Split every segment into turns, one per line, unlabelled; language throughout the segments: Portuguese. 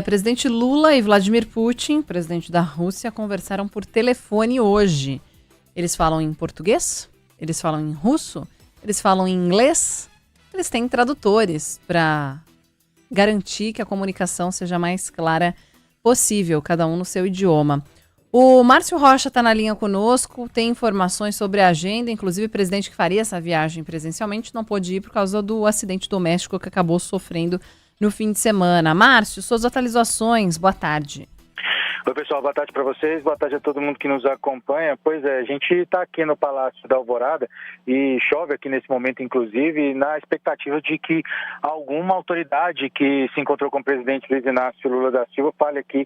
Presidente Lula e Vladimir Putin, presidente da Rússia, conversaram por telefone hoje. Eles falam em português? Eles falam em russo? Eles falam em inglês? Eles têm tradutores para garantir que a comunicação seja a mais clara possível, cada um no seu idioma. O Márcio Rocha está na linha conosco, tem informações sobre a agenda, inclusive o presidente que faria essa viagem presencialmente não pôde ir por causa do acidente doméstico que acabou sofrendo no fim de semana. Márcio, suas atualizações, boa tarde.
Oi, pessoal, boa tarde para vocês, boa tarde a todo mundo que nos acompanha. Pois é, a gente está aqui no Palácio da Alvorada e chove aqui nesse momento, inclusive, na expectativa de que alguma autoridade que se encontrou com o presidente Luiz Inácio Lula da Silva fale aqui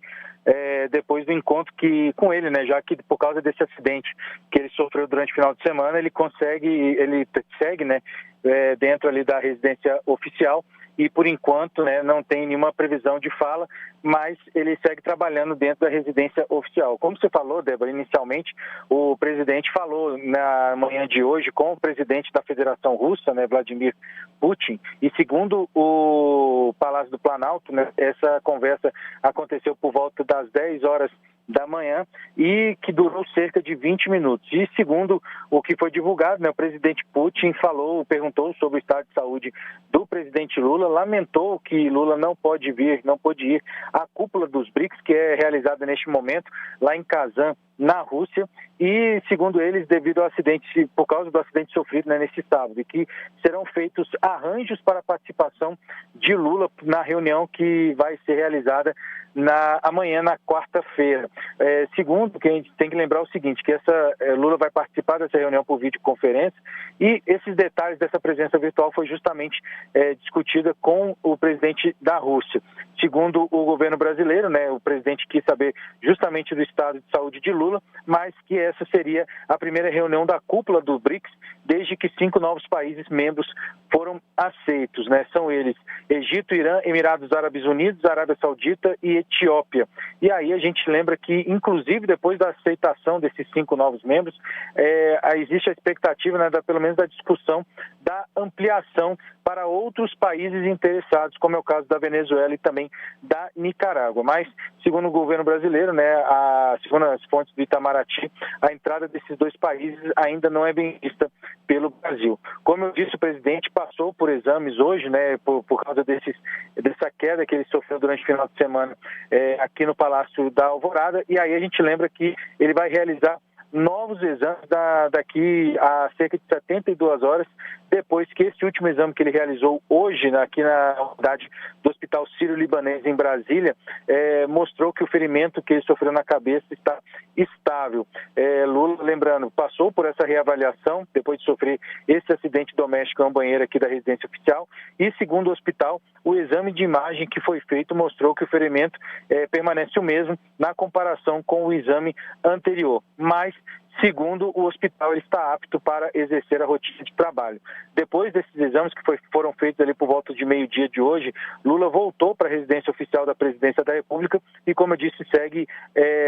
depois do encontro com ele, né? Já que por causa desse acidente que ele sofreu durante o final de semana, ele segue, né, dentro ali da residência oficial. E, por enquanto, né, não tem nenhuma previsão de fala, mas ele segue trabalhando dentro da residência oficial. Como você falou, Débora, inicialmente, o presidente falou na manhã de hoje com o presidente da Federação Russa, né, Vladimir Putin, e segundo o Palácio do Planalto, né, essa conversa aconteceu por volta das 10 horas da manhã e que durou cerca de 20 minutos. E segundo o que foi divulgado, né, o presidente Putin perguntou sobre o estado de saúde do presidente Lula, lamentou que Lula não pôde ir à cúpula dos BRICS, que é realizada neste momento lá em Kazan, na Rússia, e segundo eles, por causa do acidente sofrido, né, nesse sábado, e que serão feitos arranjos para a participação de Lula na reunião que vai ser realizada amanhã, na quarta-feira. Segundo, que a gente tem que lembrar o seguinte, que Lula vai participar dessa reunião por videoconferência, e esses detalhes dessa presença virtual foi justamente discutida com o presidente da Rússia. Segundo o governo brasileiro, né, o presidente quis saber justamente do estado de saúde de Lula, mas que essa seria a primeira reunião da cúpula do BRICS desde que 5 novos países membros foram aceitos, né? São eles Egito, Irã, Emirados Árabes Unidos, Arábia Saudita e Etiópia. E aí a gente lembra que, inclusive, depois da aceitação desses 5 novos membros, existe a expectativa, né, pelo menos da discussão da ampliação para outros países interessados, como é o caso da Venezuela e também da Nicarágua. Mas, segundo o governo brasileiro, né, segundo as fontes do Itamaraty, a entrada desses 2 países ainda não é bem vista pelo Brasil. Como eu disse, o presidente passou por exames hoje, né, por causa dessa queda que ele sofreu durante o final de semana aqui no Palácio da Alvorada, e aí a gente lembra que ele vai realizar novos exames daqui a cerca de 72 horas, depois que esse último exame que ele realizou hoje aqui na unidade do Hospital Sírio-Libanês em Brasília, mostrou que o ferimento que ele sofreu na cabeça está estável. Lula, lembrando, passou por essa reavaliação depois de sofrer esse acidente doméstico em um banheiro aqui da residência oficial e, segundo o hospital, o exame de imagem que foi feito mostrou que o ferimento permanece o mesmo na comparação com o exame anterior, mas segundo o hospital, ele está apto para exercer a rotina de trabalho. Depois desses exames que foram feitos ali por volta de meio-dia de hoje, Lula voltou para a residência oficial da Presidência da República e, como eu disse, segue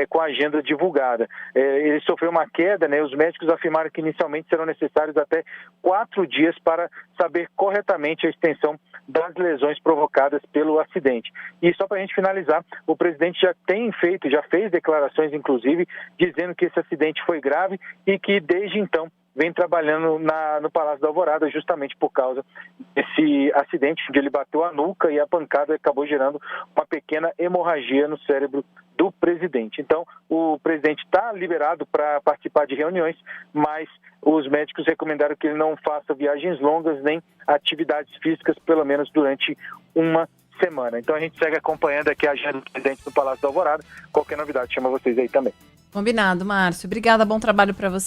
com a agenda divulgada. Ele sofreu uma queda, né? Os médicos afirmaram que inicialmente serão necessários até 4 dias para saber corretamente a extensão das lesões provocadas pelo acidente. E só para a gente finalizar, o presidente já fez declarações, inclusive, dizendo que esse acidente foi grave e que desde então vem trabalhando no Palácio da Alvorada justamente por causa desse acidente onde ele bateu a nuca e a pancada acabou gerando uma pequena hemorragia no cérebro do presidente. Então, o presidente está liberado para participar de reuniões, mas os médicos recomendaram que ele não faça viagens longas nem atividades físicas, pelo menos durante uma semana. Então, a gente segue acompanhando aqui a agenda do presidente do Palácio da Alvorada. Qualquer novidade, chama vocês aí também.
Combinado, Márcio. Obrigada, bom trabalho para você.